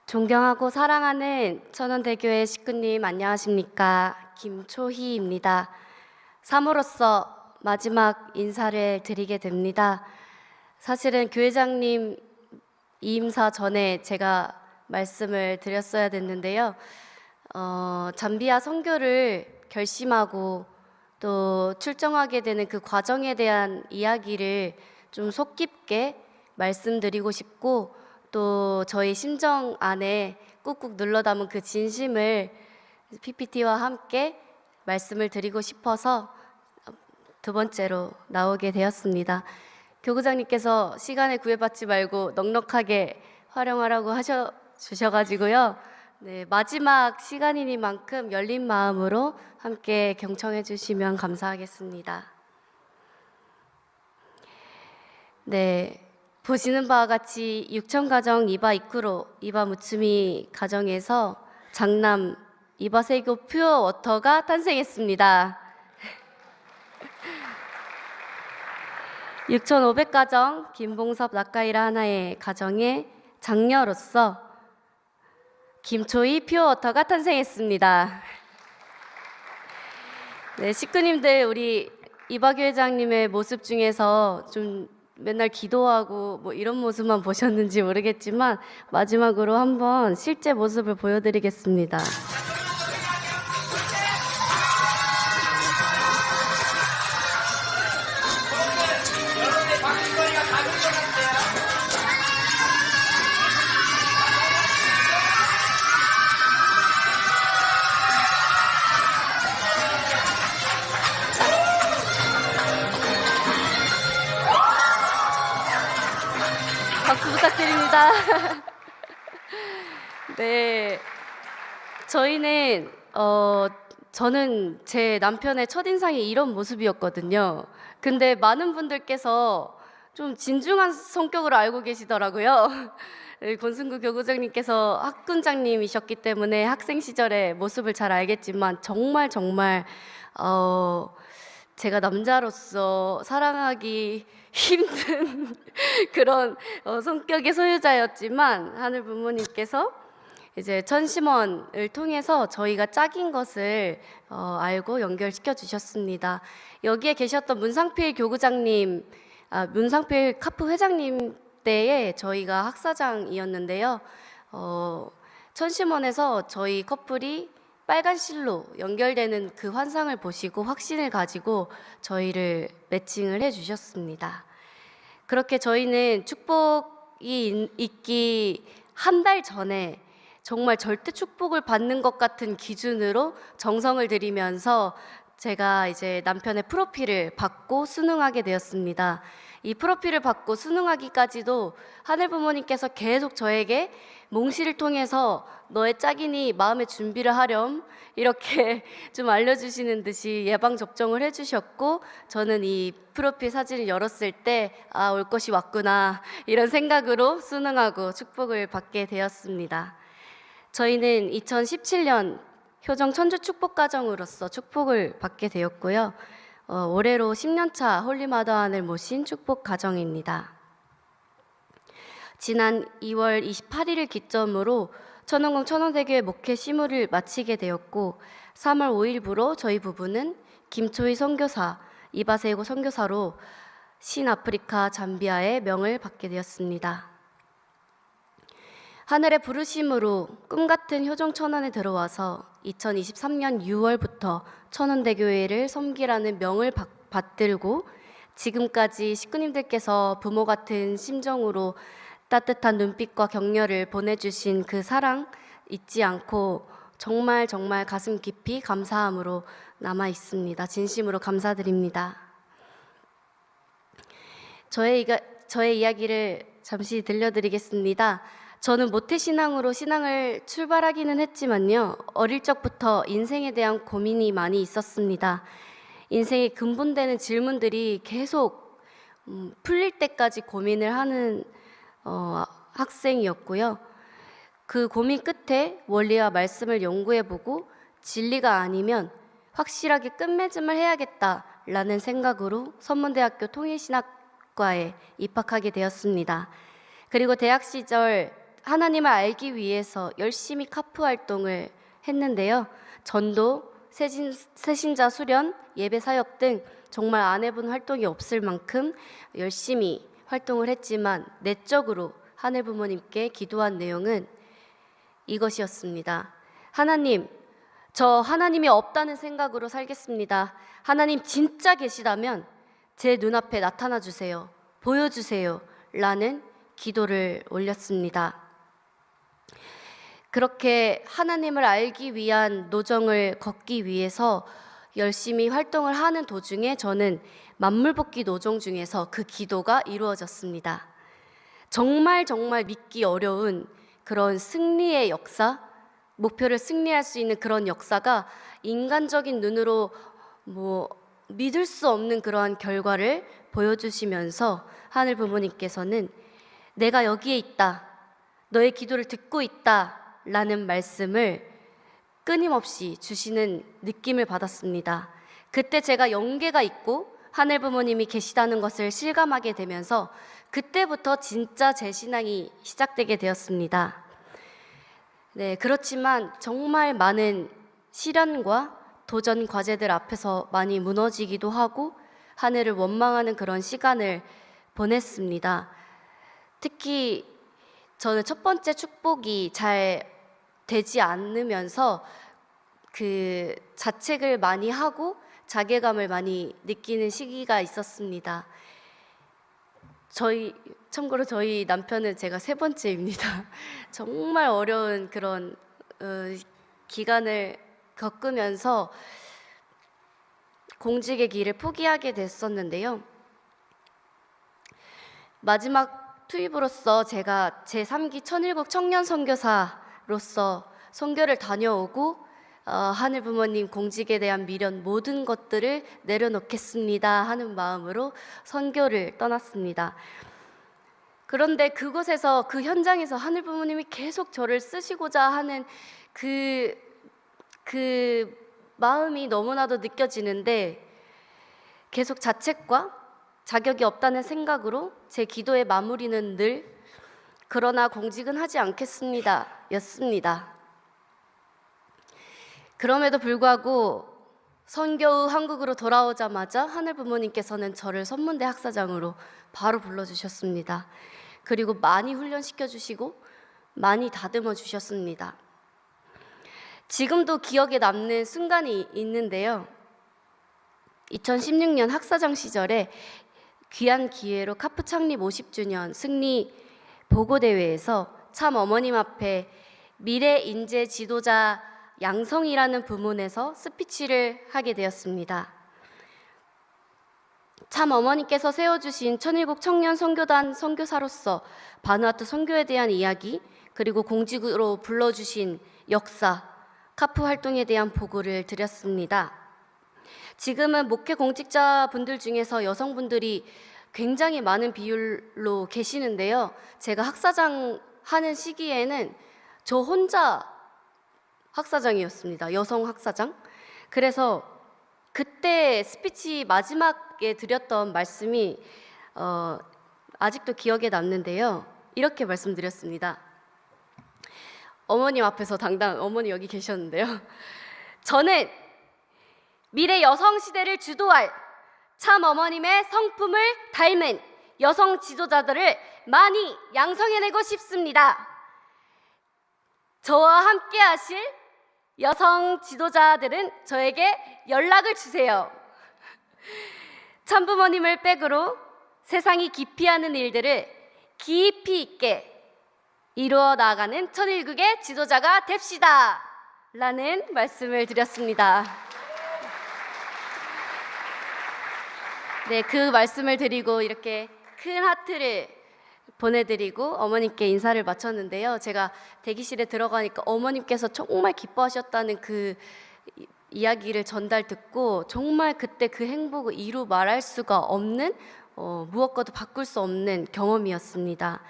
존경하고 사랑하는 천원대교의 식구님 안녕하십니까? 김초희입니다. 사모로서 마지막 인사를 드리게 됩니다. 사실은 교회장님 이임사 전에 제가 말씀을 드렸어야 됐는데요. 잠비아 선교를 결심하고 또 출정하게 되는 그 과정에 대한 이야기를 좀 속 깊게 말씀드리고 싶고 또 저희 심정 안에 꾹꾹 눌러 담은 그 진심을 PPT와 함께 말씀을 드리고 싶어서 두 번째로 나오게 되었습니다. 교구장님께서 시간에 구애받지 말고 넉넉하게 활용하라고 주셔가지고요. 네, 마지막 시간이니만큼 열린 마음으로 함께 경청해 주시면 감사하겠습니다. 네, 보시는 바와 같이 육천가정 이바 이쿠로 이바 무츠미 가정에서 장남 이바세교 퓨어워터가 탄생했습니다. 6,500가정 김봉섭 나카이라 하나의 가정의 장녀로서 김초희 퓨어워터가 탄생했습니다. 네, 식구님들 우리 이박유 회장님의 모습 중에서 좀 맨날 기도하고 뭐 이런 모습만 보셨는지 모르겠지만 마지막으로 한번 실제 모습을 보여드리겠습니다. 박수 부탁드립니다. 네, 저는 제 남편의 첫인상이 이런 모습이었거든요. 근데 많은 분들께서 좀 진중한 성격으로 알고 계시더라고요. 권순구 교구장님께서 학군장님이셨기 때문에 학생 시절의 모습을 잘 알겠지만 정말 제가 남자로서 사랑하기 힘든 그런 성격의 소유자였지만 하늘 부모님께서 이제 천심원을 통해서 저희가 짝인 것을 알고 연결시켜 주셨습니다. 여기에 계셨던 문상필 교구장님, 문상필 카프 회장님 때에 저희가 학사장이었는데요. 천심원에서 저희 커플이 빨간 실로 연결되는 그 환상을 보시고 확신을 가지고 저희를 매칭을 해주셨습니다. 그렇게 저희는 축복이 있기 한 달 전에 정말 절대 축복을 받는 것 같은 기준으로 정성을 들이면서 제가 이제 남편의 프로필을 받고 수능하게 되었습니다. 이 프로필을 받고 수능하기까지도 하늘 부모님께서 계속 저에게 몽시를 통해서 너의 짝이니 마음의 준비를 하렴 이렇게 좀 알려주시는 듯이 예방접종을 해주셨고 저는 이 프로필 사진을 열었을 때 올 것이 왔구나 이런 생각으로 수능하고 축복을 받게 되었습니다. 저희는 2017년 효정 천주 축복가정으로서 축복을 받게 되었고요. 올해로 10년차 홀리마더안을 모신 축복가정입니다. 지난 2월 28일을 기점으로 천원궁 천원대교의 목회 시무를 마치게 되었고 3월 5일부로 저희 부부는 김초희 선교사, 이바세고 선교사로 신아프리카 잠비아의 명을 받게 되었습니다. 하늘의 부르심으로 꿈같은 효정 천안에 들어와서 2023년 6월부터 천원대교회를 섬기라는 명을 받들고 지금까지 식구님들께서 부모 같은 심정으로 따뜻한 눈빛과 격려를 보내주신 그 사랑 잊지 않고 정말 가슴 깊이 감사함으로 남아 있습니다. 진심으로 감사드립니다. 저의 이야기를 잠시 들려드리겠습니다. 저는 모태신앙으로 신앙을 출발하기는 했지만요. 어릴 적부터 인생에 대한 고민이 많이 있었습니다. 인생의 근본되는 질문들이 계속 풀릴 때까지 고민을 하는 학생이었고요. 그 고민 끝에 원리와 말씀을 연구해보고 진리가 아니면 확실하게 끝맺음을 해야겠다라는 생각으로 선문대학교 통일신학과에 입학하게 되었습니다. 그리고 대학 시절 하나님을 알기 위해서 열심히 카프 활동을 했는데요. 전도, 새신자 수련, 예배 사역 등 정말 안 해본 활동이 없을 만큼 열심히 활동을 했지만 내적으로 하늘 부모님께 기도한 내용은 이것이었습니다. 하나님, 저 하나님이 없다는 생각으로 살겠습니다. 하나님 진짜 계시다면 제 눈앞에 나타나 주세요. 보여주세요. 라는 기도를 올렸습니다. 그렇게 하나님을 알기 위한 노정을 걷기 위해서 열심히 활동을 하는 도중에 저는 만물복귀 노정 중에서 그 기도가 이루어졌습니다. 정말 믿기 어려운 그런 승리의 역사, 목표를 승리할 수 있는 그런 역사가 인간적인 눈으로 믿을 수 없는 그러한 결과를 보여주시면서 하늘 부모님께서는 내가 여기에 있다, 너의 기도를 듣고 있다 라는 말씀을 끊임없이 주시는 느낌을 받았습니다. 그때 제가 영계가 있고 하늘 부모님이 계시다는 것을 실감하게 되면서 그때부터 진짜 제 신앙이 시작되게 되었습니다. 네, 그렇지만 정말 많은 시련과 도전 과제들 앞에서 많이 무너지기도 하고 하늘을 원망하는 그런 시간을 보냈습니다. 특히 저는 첫 번째 축복이 잘 되지 않으면서 그 자책을 많이 하고 자괴감을 많이 느끼는 시기가 있었습니다. 참고로 저희 남편은 제가 세 번째입니다. 정말 어려운 그런 기간을 겪으면서 공직의 길을 포기하게 됐었는데요. 마지막 투입으로서 제가 제3기 천일국 청년 선교사로서 선교를 다녀오고 하늘 부모님 공직에 대한 미련 모든 것들을 내려놓겠습니다 하는 마음으로 선교를 떠났습니다. 그런데 그곳에서 그 현장에서 하늘 부모님이 계속 저를 쓰시고자 하는 그 마음이 너무나도 느껴지는데 계속 자책과 자격이 없다는 생각으로 제 기도의 마무리는 늘 그러나 공직은 하지 않겠습니다 였습니다. 그럼에도 불구하고 선교 후 한국으로 돌아오자마자 하늘 부모님께서는 저를 선문대 학사장으로 바로 불러주셨습니다. 그리고 많이 훈련시켜 주시고 많이 다듬어 주셨습니다. 지금도 기억에 남는 순간이 있는데요. 2016년 학사장 시절에 귀한 기회로 카프 창립 50주년 승리 보고대회에서 참 어머님 앞에 미래 인재 지도자 양성이라는 부문에서 스피치를 하게 되었습니다. 참 어머니께서 세워주신 천일국 청년 선교단 선교사로서 바누아투 선교에 대한 이야기, 그리고 공직으로 불러주신 역사, 카프 활동에 대한 보고를 드렸습니다. 지금은 목회 공직자분들 중에서 여성분들이 굉장히 많은 비율로 계시는데요. 제가 학사장 하는 시기에는 저 혼자 학사장이었습니다. 여성 학사장. 그래서 그때 스피치 마지막에 드렸던 말씀이 아직도 기억에 남는데요. 이렇게 말씀드렸습니다. 어머님 앞에서 당당, 어머니 여기 계셨는데요. 저는 미래 여성 시대를 주도할 참 어머님의 성품을 닮은 여성 지도자들을 많이 양성해내고 싶습니다. 저와 함께 하실 여성 지도자들은 저에게 연락을 주세요. 참부모님을 백으로 세상이 기피하는 일들을 깊이 있게 이루어 나가는 천일국의 지도자가 됩시다 라는 말씀을 드렸습니다. 네, 그 말씀을 드리고 이렇게 큰 하트를 보내드리고 어머님께 인사를 마쳤는데요. 제가 대기실에 들어가니까 어머님께서 정말 기뻐하셨다는 그 이야기를 전달 듣고 정말 그때 그 행복을 이루 말할 수가 없는 무엇과도 바꿀 수 없는 경험이었습니다.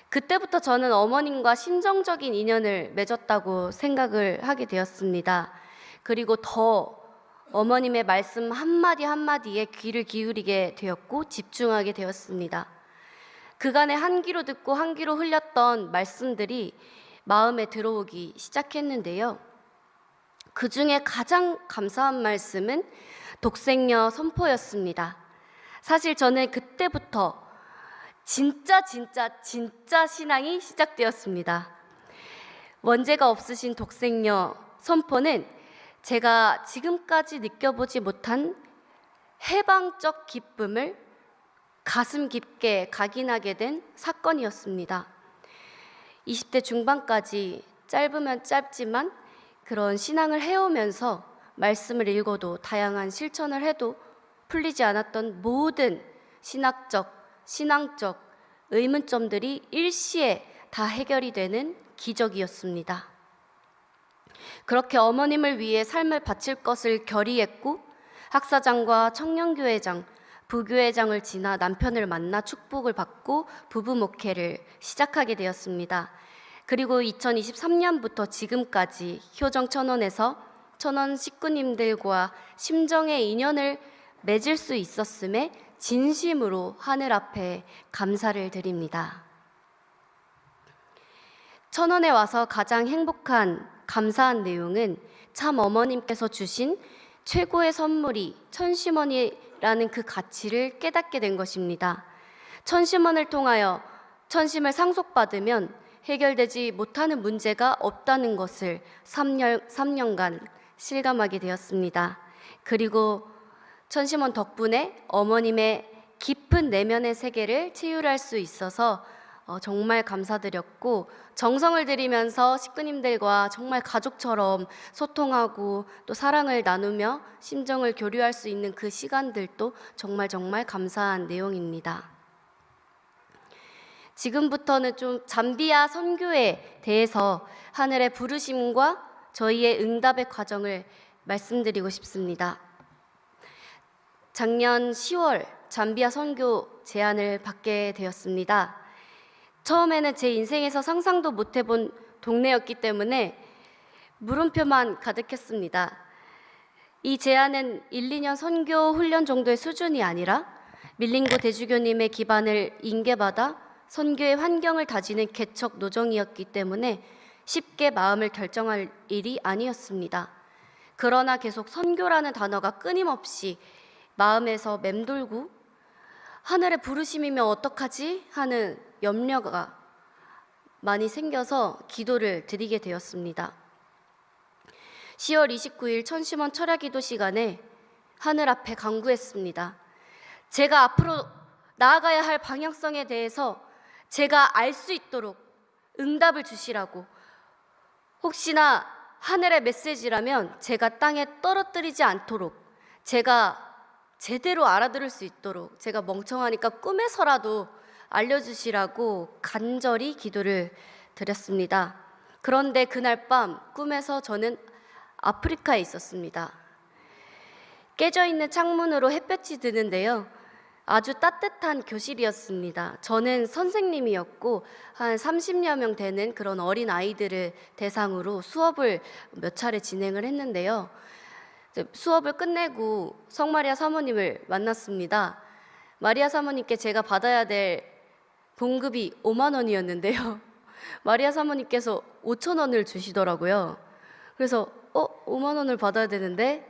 그때부터 저는 어머님과 심정적인 인연을 맺었다고 생각을 하게 되었습니다. 그리고 더 어머님의 말씀 한마디 한마디에 귀를 기울이게 되었고 집중하게 되었습니다. 그간의 한 귀로 듣고 한 귀로 흘렸던 말씀들이 마음에 들어오기 시작했는데요. 그 중에 가장 감사한 말씀은 독생녀 선포였습니다. 사실 저는 그때부터 진짜 신앙이 시작되었습니다. 원죄가 없으신 독생녀 선포는 제가 지금까지 느껴보지 못한 해방적 기쁨을 가슴 깊게 각인하게 된 사건이었습니다. 20대 중반까지 짧으면 짧지만 그런 신앙을 해오면서 말씀을 읽어도 다양한 실천을 해도 풀리지 않았던 모든 신앙적 의문점들이 일시에 다 해결이 되는 기적이었습니다. 그렇게 어머님을 위해 삶을 바칠 것을 결의했고 학사장과 청년교회장, 부교회장을 지나 남편을 만나 축복을 받고 부부 목회를 시작하게 되었습니다. 그리고 2023년부터 지금까지 효정 천원에서 천원 식구님들과 심정의 인연을 맺을 수 있었음에 진심으로 하늘 앞에 감사를 드립니다. 천원에 와서 가장 행복한 감사한 내용은 참 어머님께서 주신 최고의 선물이 천심원이라는 그 가치를 깨닫게 된 것입니다. 천심원을 통하여 천심을 상속받으면 해결되지 못하는 문제가 없다는 것을 3년간 실감하게 되었습니다. 그리고 천심원 덕분에 어머님의 깊은 내면의 세계를 체휼할 수 있어서 정말 감사드렸고, 정성을 들이면서 식구님들과 정말 가족처럼 소통하고 또 사랑을 나누며 심정을 교류할 수 있는 그 시간들도 정말 감사한 내용입니다. 지금부터는 좀 잠비아 선교에 대해서 하늘의 부르심과 저희의 응답의 과정을 말씀드리고 싶습니다. 작년 10월 잠비아 선교 제안을 받게 되었습니다. 처음에는 제 인생에서 상상도 못 해본 동네였기 때문에 물음표만 가득했습니다. 이 제안은 1, 2년 선교 훈련 정도의 수준이 아니라 밀링고 대주교님의 기반을 인계받아 선교의 환경을 다지는 개척 노정이었기 때문에 쉽게 마음을 결정할 일이 아니었습니다. 그러나 계속 선교라는 단어가 끊임없이 마음에서 맴돌고 하늘의 부르심이면 어떡하지? 하는 염려가 많이 생겨서 기도를 드리게 되었습니다. 10월 29일 천심원 철야기도 시간에 하늘 앞에 간구했습니다. 제가 앞으로 나아가야 할 방향성에 대해서 제가 알 수 있도록 응답을 주시라고, 혹시나 하늘의 메시지라면 제가 땅에 떨어뜨리지 않도록, 제가 제대로 알아들을 수 있도록, 제가 멍청하니까 꿈에서라도 알려주시라고 간절히 기도를 드렸습니다. 그런데 그날 밤 꿈에서 저는 아프리카에 있었습니다. 깨져있는 창문으로 햇볕이 드는데요, 아주 따뜻한 교실이었습니다. 저는 선생님이었고 한 30여 명 되는 그런 어린 아이들을 대상으로 수업을 몇 차례 진행을 했는데요, 수업을 끝내고 성마리아 사모님을 만났습니다. 마리아 사모님께 제가 받아야 될 봉급이 5만 원이었는데요. 마리아 사모님께서 5천 원을 주시더라고요. 그래서 5만 원을 받아야 되는데?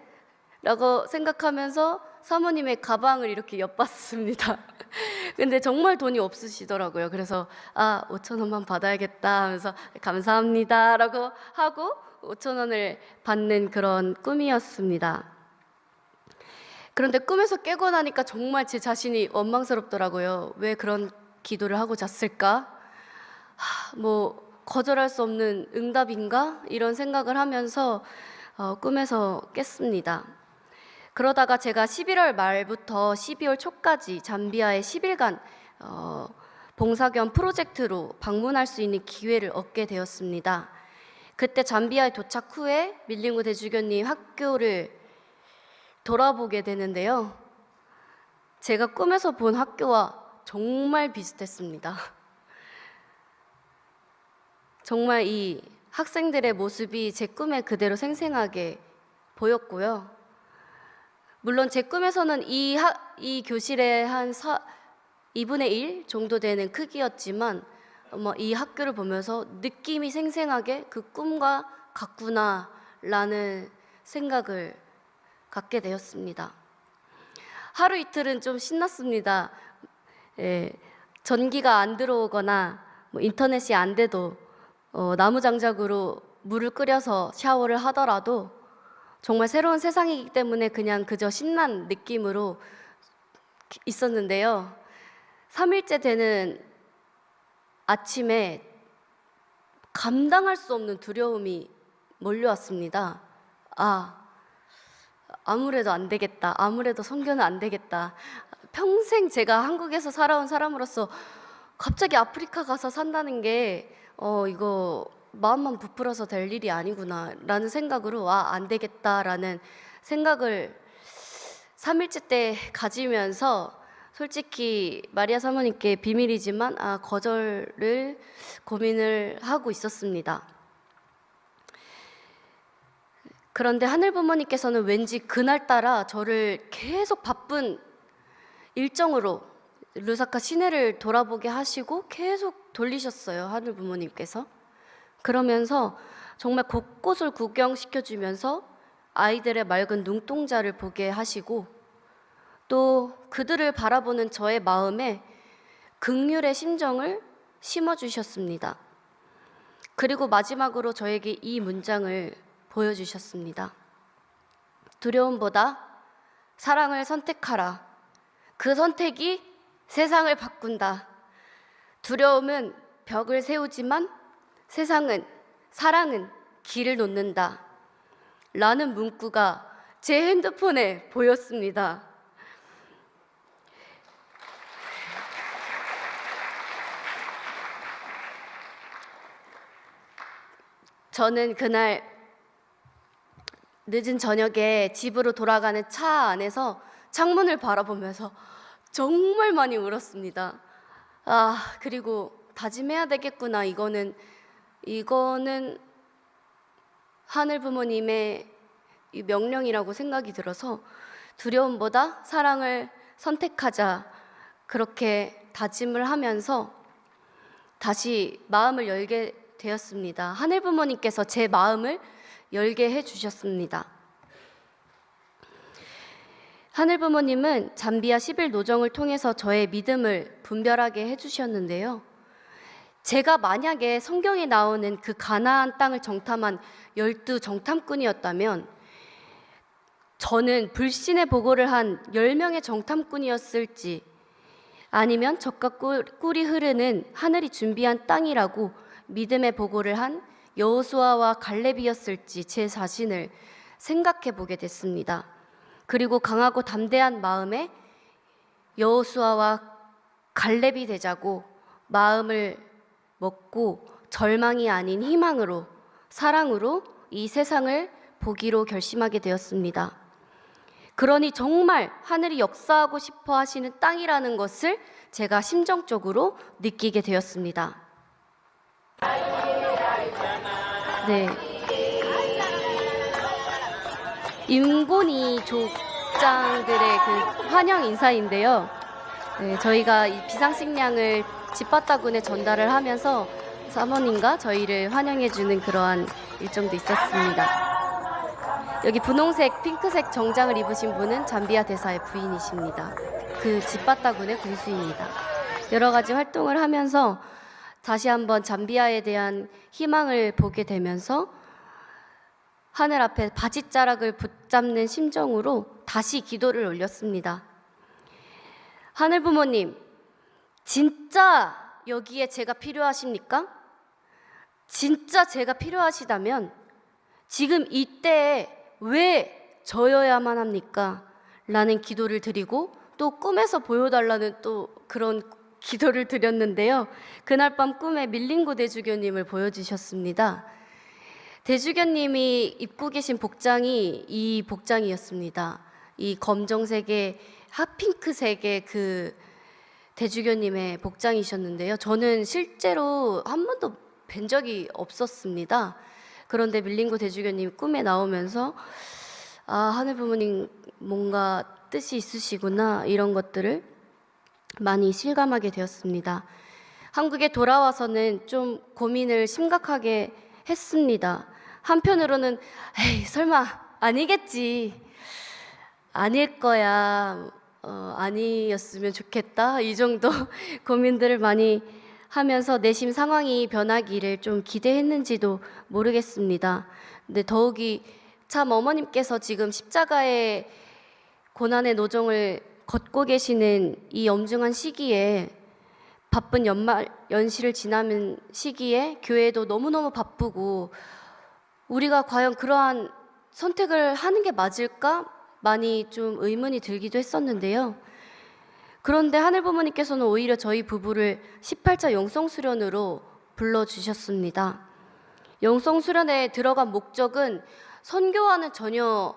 라고 생각하면서 사모님의 가방을 이렇게 엿봤습니다. 근데 정말 돈이 없으시더라고요. 그래서 5천 원만 받아야겠다 하면서 감사합니다 라고 하고 5천 원을 받는 그런 꿈이었습니다. 그런데 꿈에서 깨고 나니까 정말 제 자신이 원망스럽더라고요. 왜 그런 기도를 하고 잤을까? 거절할 수 없는 응답인가? 이런 생각을 하면서 꿈에서 깼습니다. 그러다가 제가 11월 말부터 12월 초까지 잠비아에 10일간 봉사 겸 프로젝트로 방문할 수 있는 기회를 얻게 되었습니다. 그때 잠비아에 도착 후에 밀링고 대주교님 학교를 돌아보게 되는데요, 제가 꿈에서 본 학교와 정말 비슷했습니다. 정말 이 학생들의 모습이 제 꿈에 그대로 생생하게 보였고요. 물론 제 꿈에서는 이 교실의 2분의 1 정도 되는 크기였지만 이 학교를 보면서 느낌이 생생하게 그 꿈과 같구나라는 생각을 갖게 되었습니다. 하루 이틀은 좀 신났습니다. 예, 전기가 안 들어오거나 인터넷이 안 돼도 나무 장작으로 물을 끓여서 샤워를 하더라도 정말 새로운 세상이기 때문에 그냥 그저 신난 느낌으로 있었는데요. 3일째 되는 아침에 감당할 수 없는 두려움이 몰려왔습니다. 아무래도 안 되겠다. 아무래도 선교는 안 되겠다. 평생 제가 한국에서 살아온 사람으로서 갑자기 아프리카 가서 산다는 게 이거 마음만 부풀어서 될 일이 아니구나 라는 생각으로 안 되겠다라는 생각을 3일째 때 가지면서 솔직히 마리아 사모님께 비밀이지만 거절을 고민을 하고 있었습니다. 그런데 하늘 부모님께서는 왠지 그날따라 저를 계속 바쁜 일정으로 루사카 시내를 돌아보게 하시고 계속 돌리셨어요. 하늘 부모님께서. 그러면서 정말 곳곳을 구경시켜주면서 아이들의 맑은 눈동자를 보게 하시고 또 그들을 바라보는 저의 마음에 긍휼의 심정을 심어주셨습니다. 그리고 마지막으로 저에게 이 문장을 보여주셨습니다. 두려움보다 사랑을 선택하라. 그 선택이 세상을 바꾼다. 두려움은 벽을 세우지만 사랑은 길을 놓는다. 라는 문구가 제 핸드폰에 보였습니다. 저는 그날 늦은 저녁에 집으로 돌아가는 차 안에서 창문을 바라보면서 정말 많이 울었습니다. 그리고 다짐해야 되겠구나. 이거는 하늘 부모님의 명령이라고 생각이 들어서 두려움보다 사랑을 선택하자 그렇게 다짐을 하면서 다시 마음을 열게 되었습니다. 하늘 부모님께서 제 마음을 열게 해주셨습니다. 하늘 부모님은 잠비아 10일 노정을 통해서 저의 믿음을 분별하게 해주셨는데요. 제가 만약에 성경에 나오는 그 가나안 땅을 정탐한 12 정탐꾼이었다면 저는 불신의 보고를 한 10명의 정탐꾼이었을지 아니면 젖과 꿀이 흐르는 하늘이 준비한 땅이라고 믿음의 보고를 한 여호수아와 갈렙이었을지 제 자신을 생각해 보게 됐습니다. 그리고 강하고 담대한 마음에 여호수아와 갈렙이 되자고 마음을 먹고 절망이 아닌 희망으로 사랑으로 이 세상을 보기로 결심하게 되었습니다. 그러니 정말 하늘이 역사하고 싶어 하시는 땅이라는 것을 제가 심정적으로 느끼게 되었습니다. 네. 임고니 족장들의 그 환영 인사인데요. 네, 저희가 이 비상식량을 집바다군에 전달을 하면서 사모님과 저희를 환영해주는 그러한 일정도 있었습니다. 여기 분홍색, 핑크색 정장을 입으신 분은 잠비아 대사의 부인이십니다. 그 집바다군의 군수입니다. 여러 가지 활동을 하면서 다시 한번 잠비아에 대한 희망을 보게 되면서 하늘 앞에 바지자락을 붙잡는 심정으로 다시 기도를 올렸습니다. 하늘 부모님, 진짜 여기에 제가 필요하십니까? 진짜 제가 필요하시다면 지금 이때에 왜 저여야만 합니까? 라는 기도를 드리고 또 꿈에서 보여달라는 또 그런 기도를 드렸는데요. 그날 밤 꿈에 밀링고 대주교님을 보여주셨습니다. 대주교님이 입고 계신 복장이 이 복장이었습니다. 이 검정색의 핫핑크색의 그 대주교님의 복장이셨는데요. 저는 실제로 한 번도 뵌 적이 없었습니다. 그런데 밀링고 대주교님 꿈에 나오면서 하늘 부모님 뭔가 뜻이 있으시구나 이런 것들을 많이 실감하게 되었습니다. 한국에 돌아와서는 좀 고민을 심각하게 했습니다. 한편으로는 에이 설마 아니겠지, 아닐 거야, 아니었으면 좋겠다, 이 정도 고민들을 많이 하면서 내심 상황이 변하기를 좀 기대했는지도 모르겠습니다. 근데 더욱이 참 어머님께서 지금 십자가의 고난의 노정을 걷고 계시는 이 엄중한 시기에, 바쁜 연시를 지나는 시기에 교회도 너무너무 바쁘고 우리가 과연 그러한 선택을 하는 게 맞을까? 많이 좀 의문이 들기도 했었는데요. 그런데 하늘 부모님께서는 오히려 저희 부부를 18차 영성수련으로 불러주셨습니다. 영성수련에 들어간 목적은 선교와는 전혀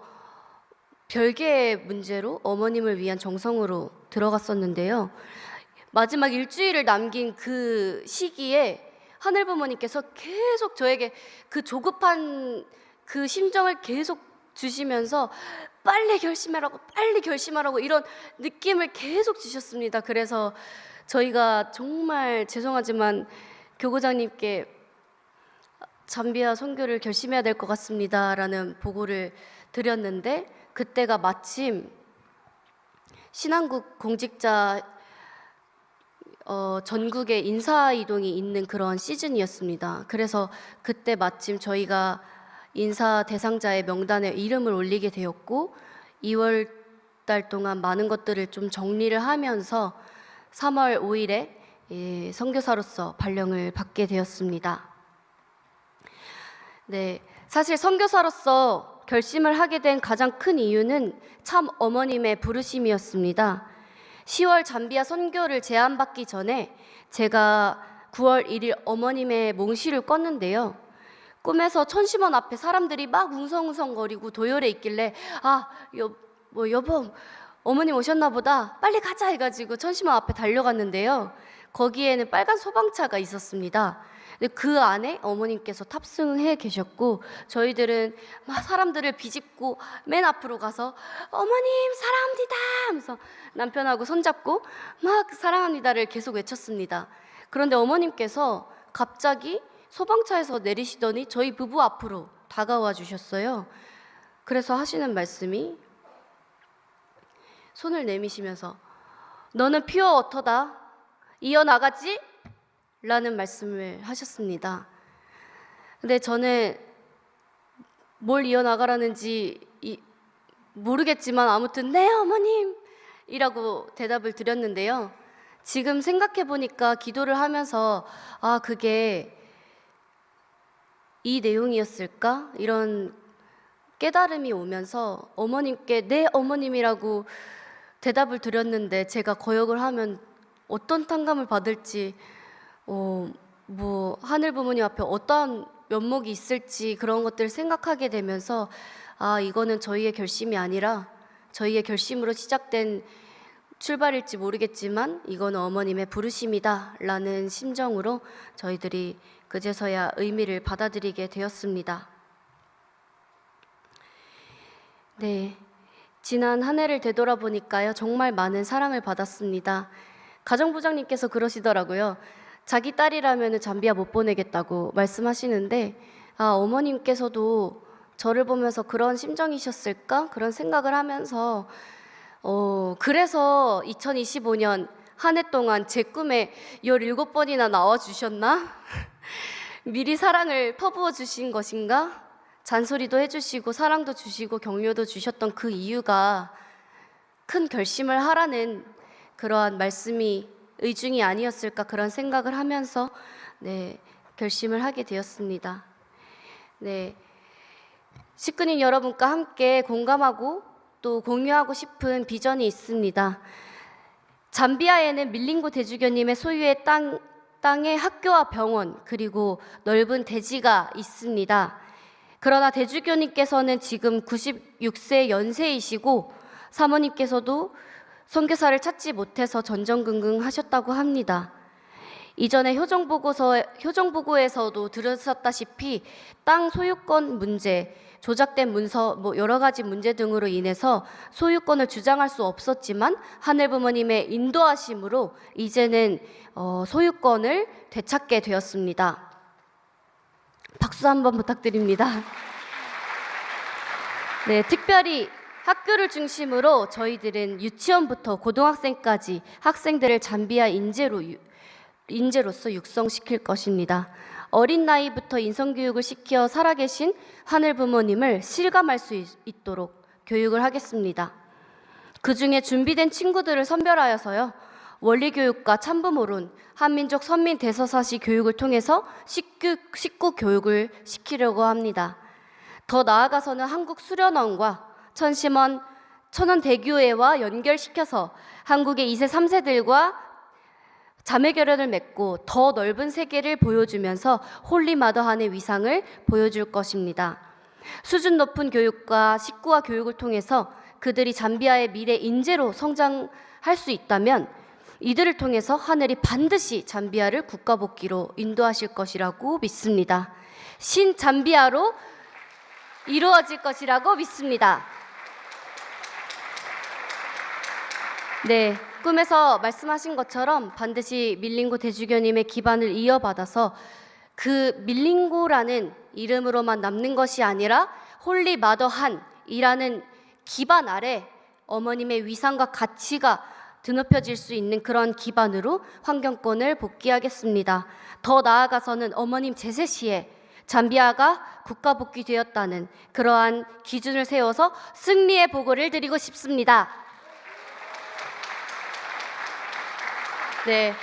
별개의 문제로 어머님을 위한 정성으로 들어갔었는데요. 마지막 일주일을 남긴 그 시기에 하늘 부모님께서 계속 저에게 그 조급한 그 심정을 계속 주시면서 빨리 결심하라고 이런 느낌을 계속 주셨습니다. 그래서 저희가 정말 죄송하지만 교구장님께 잠비아 선교를 결심해야 될 것 같습니다 라는 보고를 드렸는데, 그때가 마침 신한국 공직자 전국에 인사이동이 있는 그런 시즌이었습니다. 그래서 그때 마침 저희가 인사 대상자의 명단에 이름을 올리게 되었고 2월 달 동안 많은 것들을 좀 정리를 하면서 3월 5일에 선교사로서 발령을 받게 되었습니다. 네, 사실 선교사로서 결심을 하게 된 가장 큰 이유는 참 어머님의 부르심이었습니다. 10월 잠비아 선교를 제안받기 전에 제가 9월 1일 어머님의 몽시를 껐는데요. 꿈에서 천심원 앞에 사람들이 막 웅성웅성거리고 도열에 있길래 여보 어머님 오셨나 보다, 빨리 가자 해가지고 천심원 앞에 달려갔는데요. 거기에는 빨간 소방차가 있었습니다. 근데 그 안에 어머님께서 탑승해 계셨고 저희들은 막 사람들을 비집고 맨 앞으로 가서 어머님 사랑합니다 하면서 남편하고 손잡고 막 사랑합니다를 계속 외쳤습니다. 그런데 어머님께서 갑자기 소방차에서 내리시더니 저희 부부 앞으로 다가와 주셨어요. 그래서 하시는 말씀이, 손을 내미시면서 너는 퓨어 워터다, 이어나가지? 라는 말씀을 하셨습니다. 근데 저는 뭘 이어나가라는지 모르겠지만 아무튼 네 어머님 이라고 대답을 드렸는데요. 지금 생각해 보니까 기도를 하면서 그게 이 내용이었을까? 이런 깨달음이 오면서 어머님께 네 어머님이라고 대답을 드렸는데 제가 거역을 하면 어떤 탕감을 받을지, 하늘 부모님 앞에 어떠한 면목이 있을지 그런 것들을 생각하게 되면서 이거는 저희의 결심이 아니라 저희의 결심으로 시작된 출발일지 모르겠지만 이거는 어머님의 부르심이다 라는 심정으로 저희들이 그제서야 의미를 받아들이게 되었습니다. 네, 지난 한 해를 되돌아보니까요, 정말 많은 사랑을 받았습니다. 가정부장님께서 그러시더라고요. 자기 딸이라면 잠비아 못 보내겠다고 말씀하시는데 어머님께서도 저를 보면서 그런 심정이셨을까? 그런 생각을 하면서 그래서 2025년 한 해 동안 제 꿈에 17번이나 나와주셨나? 미리 사랑을 퍼부어 주신 것인가? 잔소리도 해주시고 사랑도 주시고 격려도 주셨던 그 이유가 큰 결심을 하라는 그러한 말씀이 의중이 아니었을까, 그런 생각을 하면서 결심을 하게 되었습니다. 네, 식구님 여러분과 함께 공감하고 또 공유하고 싶은 비전이 있습니다. 잠비아에는 밀링고 대주교님의 소유의 땅에 학교와 병원 그리고 넓은 대지가 있습니다. 그러나 대주교님께서는 지금 96세 연세이시고 사모님께서도 선교사를 찾지 못해서 전전긍긍하셨다고 합니다. 이전에 효정보고에서도 들으셨다시피 땅 소유권 문제 조작된 문서, 여러 가지 문제 등으로 인해서 소유권을 주장할 수 없었지만 하늘 부모님의 인도하심으로 이제는 소유권을 되찾게 되었습니다. 박수 한번 부탁드립니다. 네, 특별히 학교를 중심으로 저희들은 유치원부터 고등학생까지 학생들을 잠비아 인재로서 육성시킬 것입니다. 어린 나이부터 인성교육을 시켜 살아계신 하늘 부모님을 실감할 수 있도록 교육을 하겠습니다. 그 중에 준비된 친구들을 선별하여서요, 원리교육과 참부모론, 한민족 선민 대서사시 교육을 통해서 식구 교육을 시키려고 합니다. 더 나아가서는 한국 수련원과 천원대교회와 연결시켜서 한국의 2세, 3세들과 자매 결연을 맺고 더 넓은 세계를 보여주면서 홀리 마더한의 위상을 보여줄 것입니다. 수준 높은 교육과 식구와 교육을 통해서 그들이 잠비아의 미래 인재로 성장할 수 있다면 이들을 통해서 하늘이 반드시 잠비아를 국가복귀로 인도하실 것이라고 믿습니다. 신잠비아로 이루어질 것이라고 믿습니다. 네, 꿈에서 말씀하신 것처럼 반드시 밀링고 대주교님의 기반을 이어받아서 그 밀링고라는 이름으로만 남는 것이 아니라 홀리 마더한이라는 기반 아래 어머님의 위상과 가치가 드높여질 수 있는 그런 기반으로 환경권을 복귀하겠습니다. 더 나아가서는 어머님 제세 시에 잠비아가 국가 복귀되었다는 그러한 기준을 세워서 승리의 보고를 드리고 싶습니다. 네,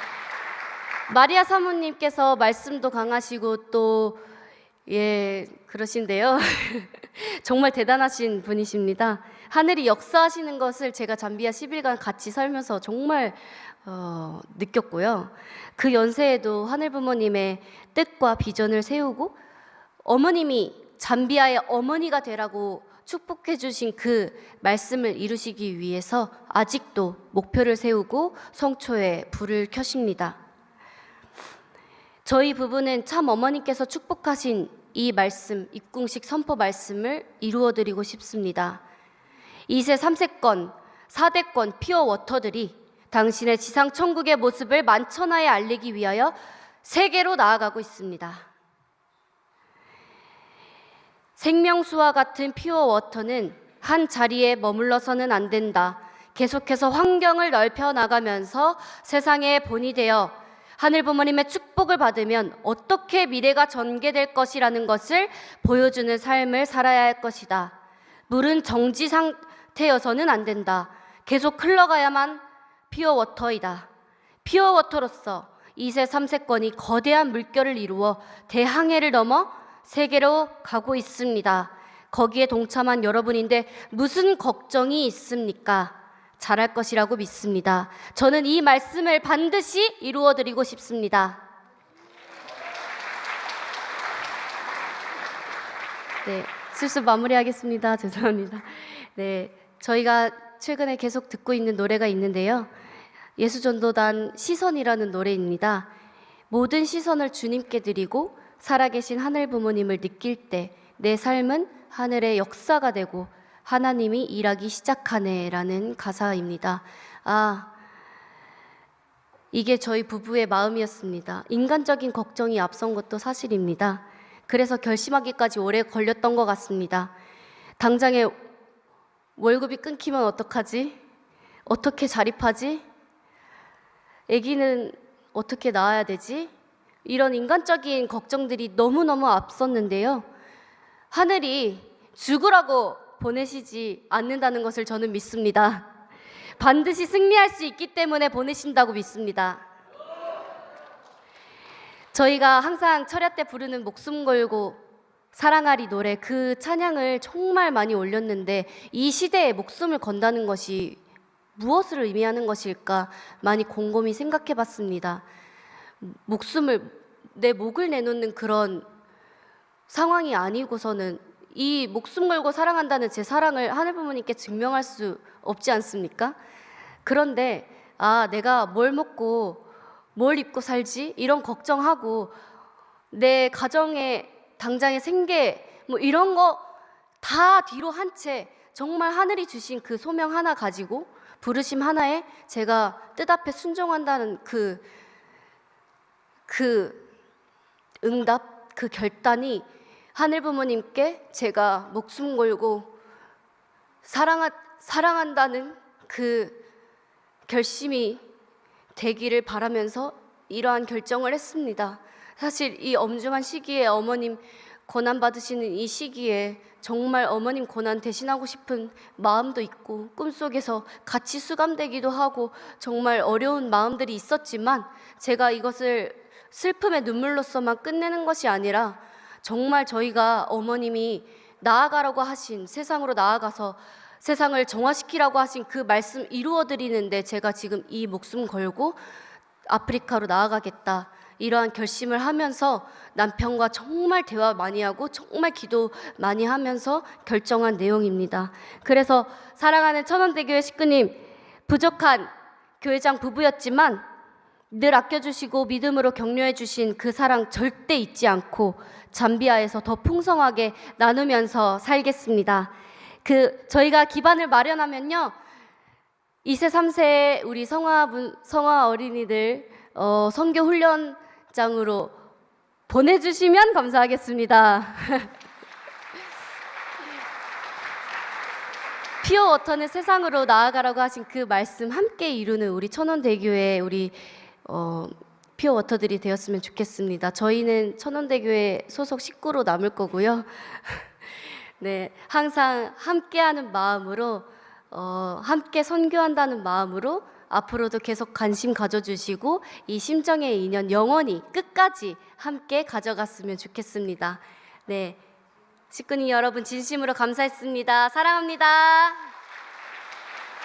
마리아 사모님께서 말씀도 강하시고 또 그러신데요. 정말 대단하신 분이십니다. 하늘이 역사하시는 것을 제가 잠비아 10일간 같이 살면서 정말 느꼈고요. 그 연세에도 하늘 부모님의 뜻과 비전을 세우고 어머님이 잠비아의 어머니가 되라고 축복해 주신 그 말씀을 이루시기 위해서 아직도 목표를 세우고 성초에 불을 켜십니다. 저희 부부는 참 어머니께서 축복하신 이 말씀, 입궁식 선포 말씀을 이루어드리고 싶습니다. 2세, 3세권, 4대권 피어 워터들이 당신의 지상 천국의 모습을 만천하에 알리기 위하여 세계로 나아가고 있습니다. 생명수와 같은 피어 워터는 한 자리에 머물러서는 안 된다. 계속해서 환경을 넓혀 나가면서 세상의 본이 되어 하늘 부모님의 축복을 받으면 어떻게 미래가 전개될 것이라는 것을 보여주는 삶을 살아야 할 것이다. 물은 정지 상태여서는 안 된다. 계속 흘러가야만 피어 워터이다. 피어 워터로서 2세, 3세권이 거대한 물결을 이루어 대항해를 넘어 세계로 가고 있습니다. 거기에 동참한 여러분인데 무슨 걱정이 있습니까? 잘할 것이라고 믿습니다. 저는 이 말씀을 반드시 이루어드리고 싶습니다. 네, 슬슬 마무리하겠습니다. 죄송합니다. 네, 저희가 최근에 계속 듣고 있는 노래가 있는데요. 예수전도단 시선이라는 노래입니다. 모든 시선을 주님께 드리고 살아계신 하늘 부모님을 느낄 때 내 삶은 하늘의 역사가 되고 하나님이 일하기 시작하네라는 가사입니다. 이게 저희 부부의 마음이었습니다. 인간적인 걱정이 앞선 것도 사실입니다. 그래서 결심하기까지 오래 걸렸던 것 같습니다. 당장에 월급이 끊기면 어떡하지? 어떻게 자립하지? 아기는 어떻게 낳아야 되지? 이런 인간적인 걱정들이 너무너무 앞섰는데요. 하늘이 죽으라고 보내시지 않는다는 것을 저는 믿습니다. 반드시 승리할 수 있기 때문에 보내신다고 믿습니다. 저희가 항상 철야 때 부르는 목숨 걸고 사랑하리 노래, 그 찬양을 정말 많이 올렸는데 이 시대에 목숨을 건다는 것이 무엇을 의미하는 것일까 많이 곰곰이 생각해 봤습니다. 내 목을 내놓는 그런 상황이 아니고서는 이 목숨 걸고 사랑한다는 제 사랑을 하늘 부모님께 증명할 수 없지 않습니까? 그런데 내가 뭘 먹고 뭘 입고 살지? 이런 걱정하고 내 가정의 당장의 생계 이런 거 다 뒤로 한 채 정말 하늘이 주신 그 소명 하나 가지고 부르심 하나에 제가 뜻앞에 순종한다는 그 응답, 그 결단이 하늘 부모님께 제가 목숨 걸고 사랑한다는 그 결심이 되기를 바라면서 이러한 결정을 했습니다. 사실 이 엄중한 시기에 어머님 고난 받으시는 이 시기에 정말 어머님 고난 대신하고 싶은 마음도 있고 꿈속에서 같이 수감되기도 하고 정말 어려운 마음들이 있었지만 제가 이것을 슬픔의 눈물로서만 끝내는 것이 아니라 정말 저희가 어머님이 나아가라고 하신, 세상으로 나아가서 세상을 정화시키라고 하신 그 말씀 이루어드리는데 제가 지금 이 목숨 걸고 아프리카로 나아가겠다, 이러한 결심을 하면서 남편과 정말 대화 많이 하고 정말 기도 많이 하면서 결정한 내용입니다. 그래서 사랑하는 천원대교회 식구님, 부족한 교회장 부부였지만 늘 아껴주시고 믿음으로 격려해 주신 그 사랑 절대 잊지 않고 잠비아에서 더 풍성하게 나누면서 살겠습니다. 저희가 기반을 마련하면요, 2세, 3세 우리 성화 어린이들 선교 훈련장으로 보내주시면 감사하겠습니다. 피어워터는 세상으로 나아가라고 하신 그 말씀 함께 이루는 우리 천원대교회 우리 피어워터들이 되었으면 좋겠습니다. 저희는 천원대교회 소속 식구로 남을 거고요. 네, 항상 함께하는 마음으로 함께 선교한다는 마음으로 앞으로도 계속 관심 가져주시고 이 심정의 인연 영원히 끝까지 함께 가져갔으면 좋겠습니다. 네, 식구님 여러분 진심으로 감사했습니다. 사랑합니다.